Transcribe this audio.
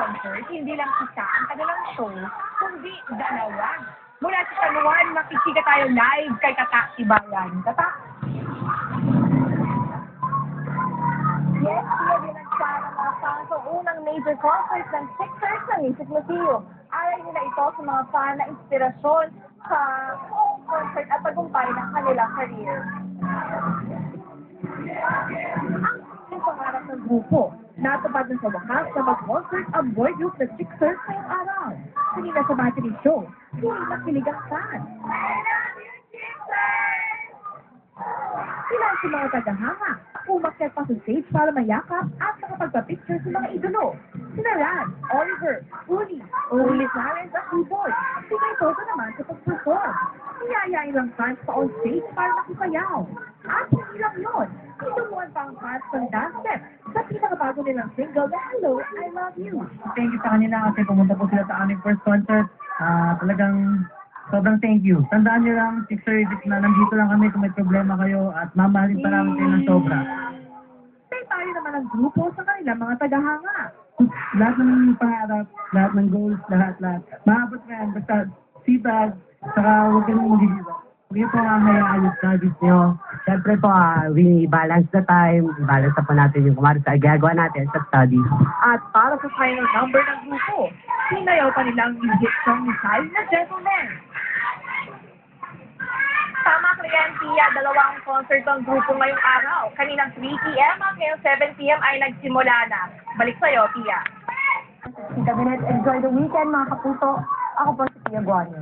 concert, hindi lang isa ang kanilang show, kundi dalawa. Mula sa San Juan, makikita tayo live kay Tata Tibayan. Tata? Yes, siya din ang mga fans sa unang major concert ng Sixers ng Music Museum. Aral nila ito sa mga fan na inspirasyon sa concert at tagumpay ng kanilang career. Ang pangarap ng grupo, natupad na sa wakas na mag-concert ang boy group na Sixers ngayong araw. Kanina sa matinee show, hindi makilig ang fans. Sila ang mga tagahanga, umakyat pa sa stage para mayakap at makapagpa-picture sa mga idolo. Sina Ran, Oliver, Uli, Uli Clarence at keyboard. Sina Toto naman sa pag-perform. Niyayain lang fans pa on stage para makipayaw. At hindi lang yun, tinumuan pa ang fans ng dance step sa pinakabago nilang single na Hello, I Love You. Thank you sa kanila kasi pumunta po sila sa aming first concert. Talagang sobrang thank you. Tandaan niyo lang, Sixers, na nandito lang kami kung may problema kayo at mamahalin pa namin kayo ng sobra. May tayo naman ang grupo sa kanilang mga tagahanga. Lahat ng pangarap, lahat ng goals, lahat. Maabot na yan, basta sipag, saka huwag kayong mag-iiba. Huwag niyo po hayaan yung studies niyo. Siyempre po, we balance the time, balance na po natin yung kumari sa gagawa natin sa studies. At para sa final number ng grupo, sinayaw pa nilang yung hit song ni Sai na Gentleman. Tama, Kriyantia, dalawang concert ang grupo ngayong araw. Kaninang 3 p.m. at ngayong 7 p.m. ay nagsimula na. Balik sa'yo, Pia. Enjoy the weekend, mga kapuso. Ako po si Pia Guanyo.